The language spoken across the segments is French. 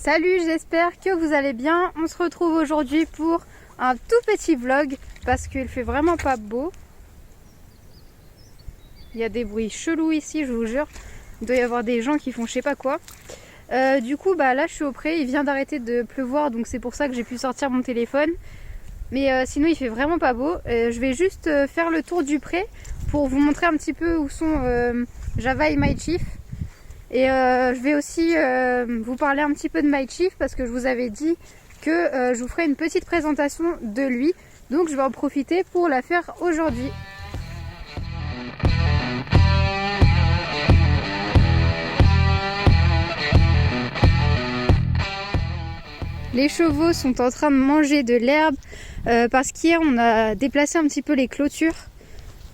Salut, j'espère que vous allez bien. On se retrouve aujourd'hui pour un tout petit vlog parce qu'il fait vraiment pas beau. Il y a des bruits chelous ici, je vous jure. Il doit y avoir des gens qui font je sais pas quoi. Du coup, là je suis au pré, il vient d'arrêter de pleuvoir, donc c'est pour ça que j'ai pu sortir mon téléphone. Mais sinon il fait vraiment pas beau. Je vais juste faire le tour du pré pour vous montrer un petit peu où sont Java et My Chief. Et je vais aussi vous parler un petit peu de My Chief parce que je vous avais dit que je vous ferai une petite présentation de lui. Donc je vais en profiter pour la faire aujourd'hui. Les chevaux sont en train de manger de l'herbe parce qu'hier on a déplacé un petit peu les clôtures.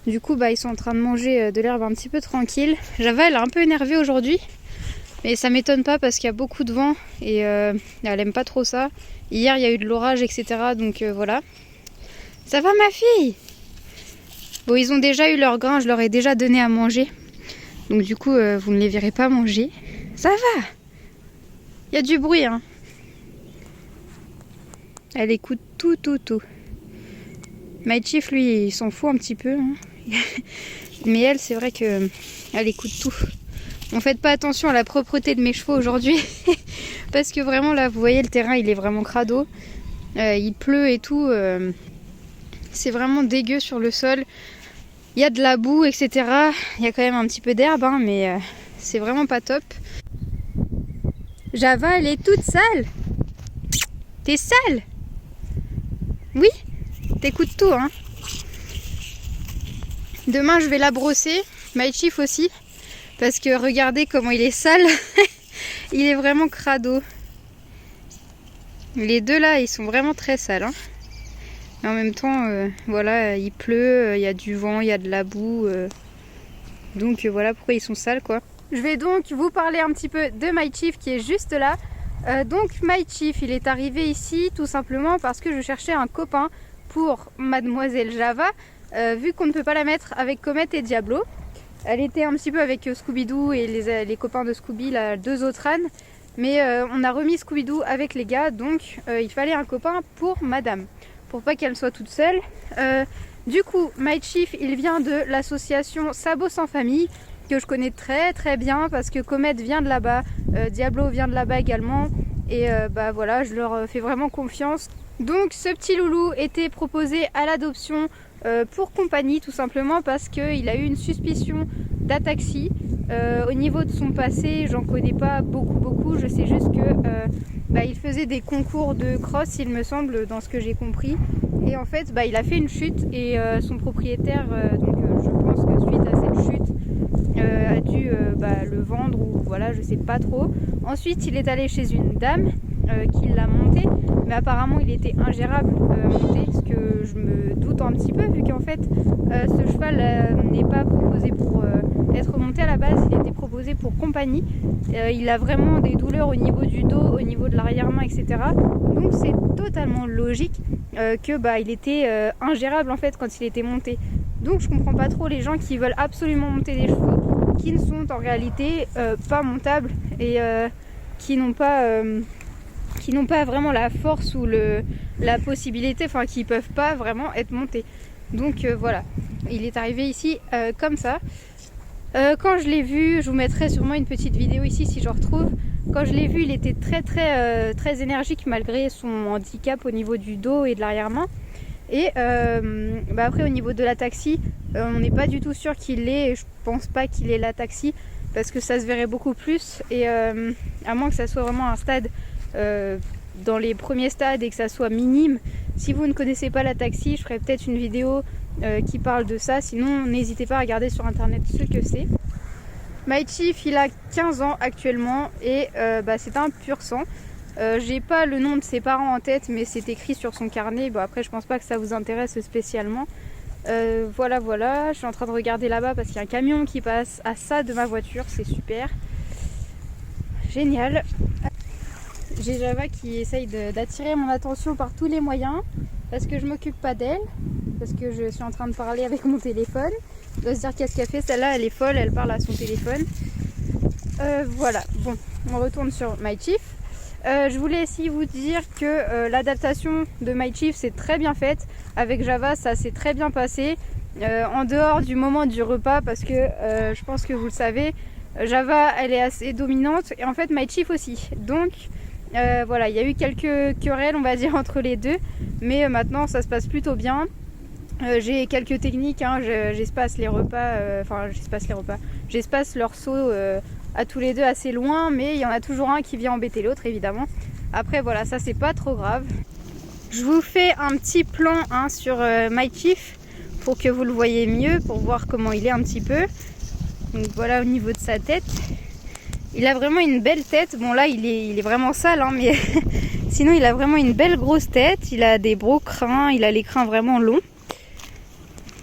Du coup ils sont en train de manger de l'herbe un petit peu tranquille. Java elle est un peu énervée aujourd'hui. Mais ça m'étonne pas parce qu'il y a beaucoup de vent et elle aime pas trop ça. Hier il y a eu de l'orage etc. Donc voilà. Ça va ma fille? Bon ils ont déjà eu leur grain, je leur ai déjà donné à manger. Donc du coup vous ne les verrez pas manger. Ça va? Il y a du bruit hein. Elle écoute tout. My Chief lui il s'en fout un petit peu hein. Mais elle c'est vrai que elle écoute tout. On faites pas attention à la propreté de mes chevaux aujourd'hui parce que vraiment là vous voyez le terrain il est vraiment crado, il pleut et tout, c'est vraiment dégueu sur le sol, il y a de la boue etc, il y a quand même un petit peu d'herbe hein, mais c'est vraiment pas top. Java elle est toute sale. T'es sale? Oui? T'écoutes tout hein. Demain je vais la brosser, My Chief aussi. Parce que regardez comment il est sale. Il est vraiment crado. Les deux là, ils sont vraiment très sales. Hein. Mais en même temps, voilà, il pleut, il y a du vent, il y a de la boue. Donc voilà pourquoi ils sont sales quoi. Je vais donc vous parler un petit peu de My Chief qui est juste là. Donc My Chief, il est arrivé ici tout simplement parce que je cherchais un copain pour Mademoiselle Java. Vu qu'on ne peut pas la mettre avec Comet et Diablo. Elle était un petit peu avec Scooby-Doo et les copains de Scooby, là, 2 autres ânes. Mais on a remis Scooby-Doo avec les gars, donc il fallait un copain pour madame. Pour pas qu'elle soit toute seule. Du coup, My Chief, il vient de l'association Sabot sans famille, que je connais très bien, parce que Comet vient de là-bas, Diablo vient de là-bas également. Et voilà, je leur fais vraiment confiance. Donc ce petit loulou était proposé à l'adoption pour compagnie tout simplement parce qu'il a eu une suspicion d'ataxie. Au niveau de son passé, j'en connais pas beaucoup, je sais juste que il faisait des concours de cross il me semble dans ce que j'ai compris. Et en fait il a fait une chute et son propriétaire, je pense que suite à cette chute, a dû le vendre ou voilà je sais pas trop. Ensuite il est allé chez une dame qui l'a monté, mais apparemment il était ingérable monté, ce que je me doute un petit peu vu qu'en fait ce cheval n'est pas proposé pour être monté à la base, il était proposé pour compagnie. Il a vraiment des douleurs au niveau du dos, au niveau de l'arrière-main etc, donc c'est totalement logique que il était ingérable en fait quand il était monté. Donc je comprends pas trop les gens qui veulent absolument monter des chevaux qui ne sont en réalité pas montables et qui n'ont pas vraiment la force ou la possibilité, enfin qui peuvent pas vraiment être montés. Donc voilà, il est arrivé ici comme ça. Quand je l'ai vu, je vous mettrai sûrement une petite vidéo ici si je retrouve. Quand je l'ai vu, il était très énergique malgré son handicap au niveau du dos et de l'arrière-main. Et après au niveau de l'ataxie, on n'est pas du tout sûr qu'il l'ait, et je pense pas qu'il ait l'ataxie parce que ça se verrait beaucoup plus et à moins que ça soit vraiment un stade dans les premiers stades et que ça soit minime. Si vous ne connaissez pas l'ataxie, je ferai peut-être une vidéo qui parle de ça, sinon n'hésitez pas à regarder sur internet ce que c'est. My Chief il a 15 ans actuellement et c'est un pur sang. J'ai pas le nom de ses parents en tête mais c'est écrit sur son carnet. Bon après je pense pas que ça vous intéresse spécialement. Voilà, je suis en train de regarder là-bas parce qu'il y a un camion qui passe à ça de ma voiture, c'est super. Génial. J'ai Java qui essaye d'attirer mon attention par tous les moyens parce que je m'occupe pas d'elle, parce que je suis en train de parler avec mon téléphone. Elle doit se dire qu'est-ce qu'elle fait, celle-là elle est folle, elle parle à son téléphone. Voilà, bon, on retourne sur My Chief. Je voulais aussi vous dire que l'adaptation de My Chief c'est très bien faite. Avec Java, ça s'est très bien passé. En dehors du moment du repas, parce que je pense que vous le savez, Java elle est assez dominante et en fait My Chief aussi. Donc voilà, il y a eu quelques querelles on va dire entre les deux, mais maintenant ça se passe plutôt bien. J'ai quelques techniques, hein, j'espace les repas, j'espace leur saut à tous les deux assez loin, mais il y en a toujours un qui vient embêter l'autre évidemment. Après voilà, ça c'est pas trop grave. Je vous fais un petit plan hein, sur My Chief pour que vous le voyez mieux, pour voir comment il est un petit peu. Donc voilà au niveau de sa tête. Il a vraiment une belle tête. Bon là il est vraiment sale hein, mais sinon il a vraiment une belle grosse tête. Il a des beaux crins, il a les crins vraiment longs.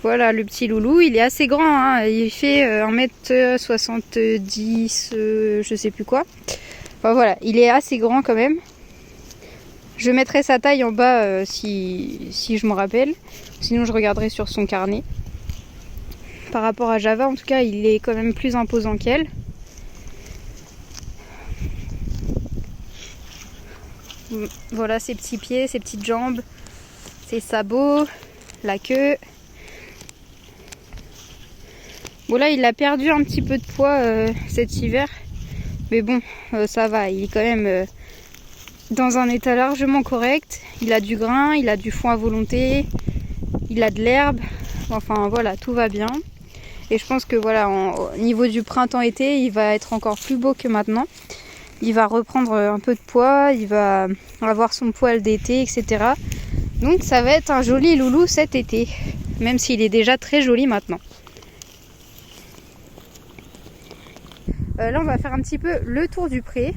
Voilà le petit loulou, il est assez grand, hein. Il fait 1m70, je sais plus quoi. Enfin voilà, il est assez grand quand même. Je mettrai sa taille en bas si je me rappelle. Sinon je regarderai sur son carnet. Par rapport à Java, en tout cas, il est quand même plus imposant qu'elle. Voilà ses petits pieds, ses petites jambes, ses sabots, la queue. Bon là il a perdu un petit peu de poids cet hiver, mais bon ça va, il est quand même dans un état largement correct. Il a du grain, il a du foin à volonté, il a de l'herbe, enfin voilà, tout va bien. Et je pense que voilà, au niveau du printemps-été, il va être encore plus beau que maintenant. Il va reprendre un peu de poids, il va avoir son poil d'été, etc. Donc ça va être un joli loulou cet été, même s'il est déjà très joli maintenant. Là on va faire un petit peu le tour du pré.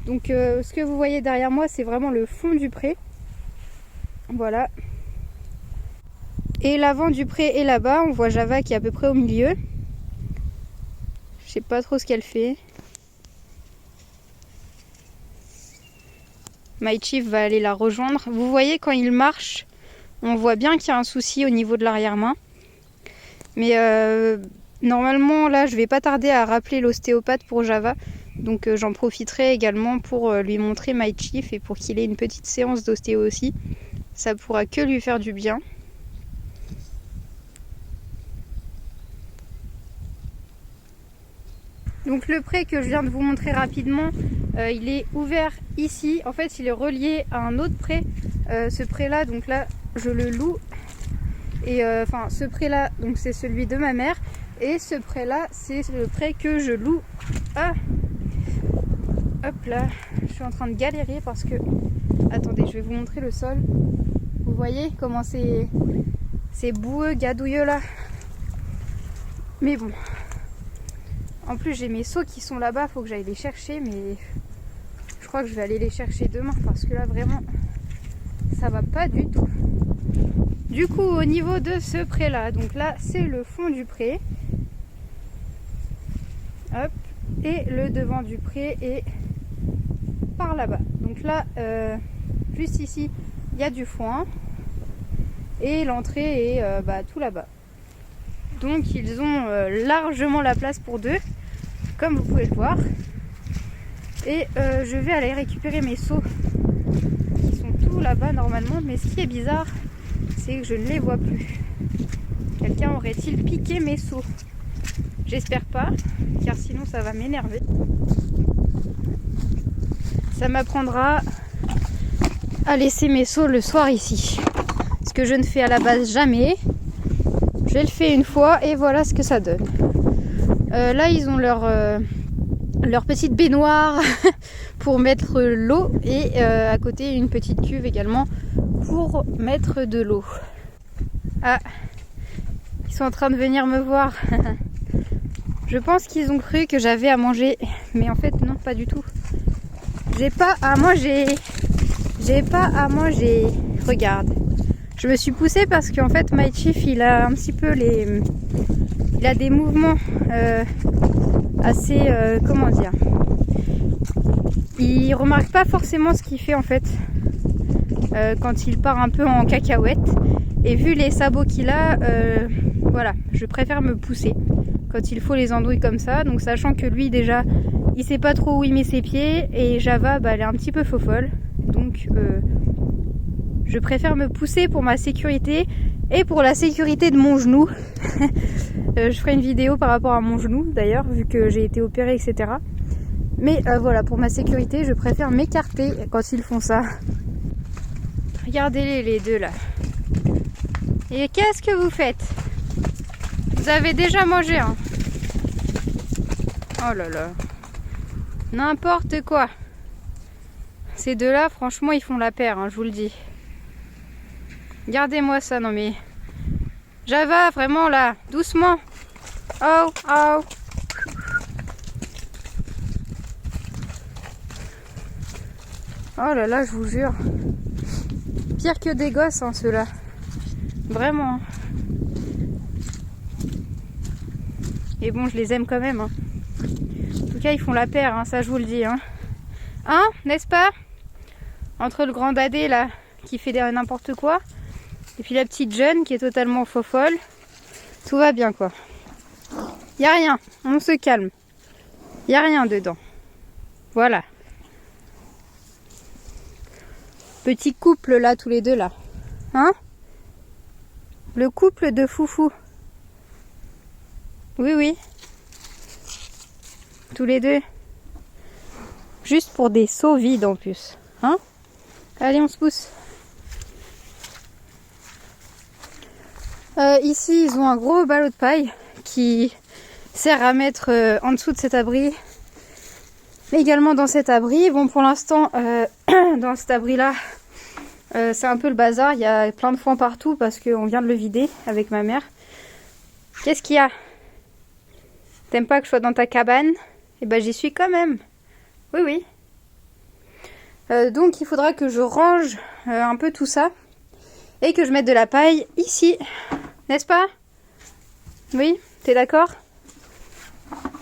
Donc ce que vous voyez derrière moi c'est vraiment le fond du pré. Voilà. Et l'avant du pré est là-bas, on voit Java qui est à peu près au milieu. Je sais pas trop ce qu'elle fait. My Chief va aller la rejoindre. Vous voyez quand il marche, on voit bien qu'il y a un souci au niveau de l'arrière-main. Mais normalement là je vais pas tarder à rappeler l'ostéopathe pour Java. Donc j'en profiterai également pour lui montrer My Chief et pour qu'il ait une petite séance d'ostéo aussi. Ça pourra que lui faire du bien. Donc le pré que je viens de vous montrer rapidement, il est ouvert ici. En fait il est relié à un autre pré. Ce pré là, donc là je le loue. Et enfin ce pré là, donc c'est celui de ma mère. Et ce pré là, c'est le pré que je loue. Ah, hop là, je suis en train de galérer parce que... Attendez, je vais vous montrer le sol. Vous voyez comment c'est boueux, gadouilleux là. Mais bon. En plus j'ai mes seaux qui sont là-bas, faut que j'aille les chercher, mais je crois que je vais aller les chercher demain parce que là vraiment ça va pas du tout. Du coup au niveau de ce pré là, donc là c'est le fond du pré. Hop, et le devant du pré est par là-bas. Donc là, juste ici, il y a du foin et l'entrée est tout là-bas. Donc ils ont largement la place pour deux, comme vous pouvez le voir. Et je vais aller récupérer mes seaux qui sont tout là-bas normalement. Mais ce qui est bizarre, c'est que je ne les vois plus. Quelqu'un aurait-il piqué mes seaux? J'espère pas, car sinon ça va m'énerver. Ça m'apprendra à laisser mes seaux le soir ici. Ce que je ne fais à la base jamais. Je le fais une fois et voilà ce que ça donne. Là ils ont leur petite baignoire pour mettre l'eau et à côté une petite cuve également pour mettre de l'eau. Ah, ils sont en train de venir me voir. Je pense qu'ils ont cru que j'avais à manger, mais en fait non, pas du tout. J'ai pas à manger. J'ai pas à manger. Regarde. Je me suis poussée parce qu'en fait My Chief il a un petit peu il a des mouvements assez comment dire. Il remarque pas forcément ce qu'il fait en fait quand il part un peu en cacahuète. Et vu les sabots qu'il a, voilà, je préfère me pousser quand il faut les andouilles comme ça. Donc sachant que lui déjà il sait pas trop où il met ses pieds et Java elle est un petit peu fofolle. Donc je préfère me pousser pour ma sécurité et pour la sécurité de mon genou. Je ferai une vidéo par rapport à mon genou d'ailleurs, vu que j'ai été opérée, etc. Mais voilà, pour ma sécurité, je préfère m'écarter quand ils font ça. Regardez-les les deux là. Et qu'est-ce que vous faites? Vous avez déjà mangé, hein? Oh là là. N'importe quoi. Ces deux-là, franchement, ils font la paire, hein, je vous le dis. Regardez-moi ça, non mais... Java, vraiment là, doucement. Oh, oh. Oh là là, je vous jure. Pire que des gosses, hein, ceux-là. Vraiment. Et bon, je les aime quand même. Hein. En tout cas, ils font la paire, hein, ça je vous le dis. Hein, n'est-ce pas? Entre le grand dadé, là, qui fait n'importe quoi, et puis la petite jeune qui est totalement fofolle. Tout va bien, quoi. Y a rien, on se calme. Y a rien dedans. Voilà. Petit couple, là, tous les deux, là. Hein? Le couple de foufou. Oui, oui. Tous les deux. Juste pour des seaux vides, en plus. Hein? Allez, on se pousse. Ici, ils ont un gros ballot de paille qui sert à mettre en dessous de cet abri. Mais également dans cet abri. Bon, pour l'instant, dans cet abri-là, c'est un peu le bazar. Il y a plein de foin partout parce qu'on vient de le vider avec ma mère. Qu'est-ce qu'il y a? T'aimes pas que je sois dans ta cabane? Eh ben, j'y suis quand même. Oui, oui. Donc, il faudra que je range un peu tout ça. Et que je mette de la paille ici. N'est-ce pas? Oui, t'es d'accord?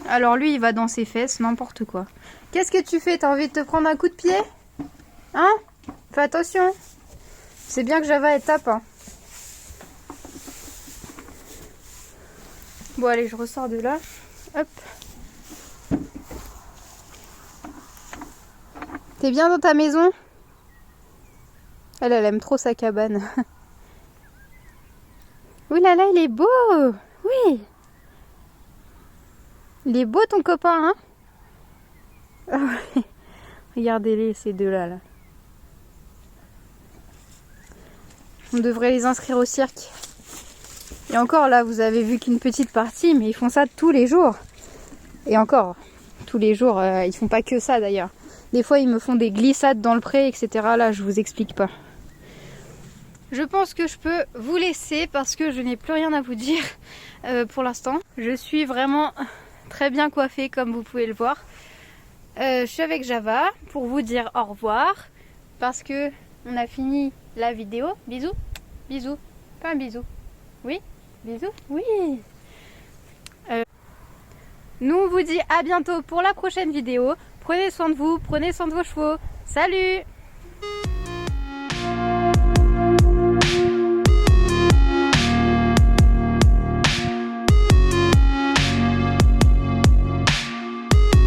Alors lui, il va dans ses fesses, n'importe quoi. Qu'est-ce que tu fais? T'as envie de te prendre un coup de pied? Hein? Fais attention. C'est bien que Java elle tape. Hein. Bon, allez, je ressors de là. Hop. T'es bien dans ta maison? Elle aime trop sa cabane. Ouh là là, il est beau! Oui! Il est beau ton copain, hein? Regardez-les, ces deux-là. Là. On devrait les inscrire au cirque. Et encore, là, vous avez vu qu'une petite partie, mais ils font ça tous les jours. Et encore, tous les jours, ils font pas que ça d'ailleurs. Des fois, ils me font des glissades dans le pré, etc. Là, je vous explique pas. Je pense que je peux vous laisser parce que je n'ai plus rien à vous dire pour l'instant. Je suis vraiment très bien coiffée comme vous pouvez le voir. Je suis avec Java pour vous dire au revoir parce que on a fini la vidéo. Bisous, bisous, pas un bisou. Oui, bisous, oui. Nous on vous dit à bientôt pour la prochaine vidéo. Prenez soin de vous, prenez soin de vos chevaux. Salut!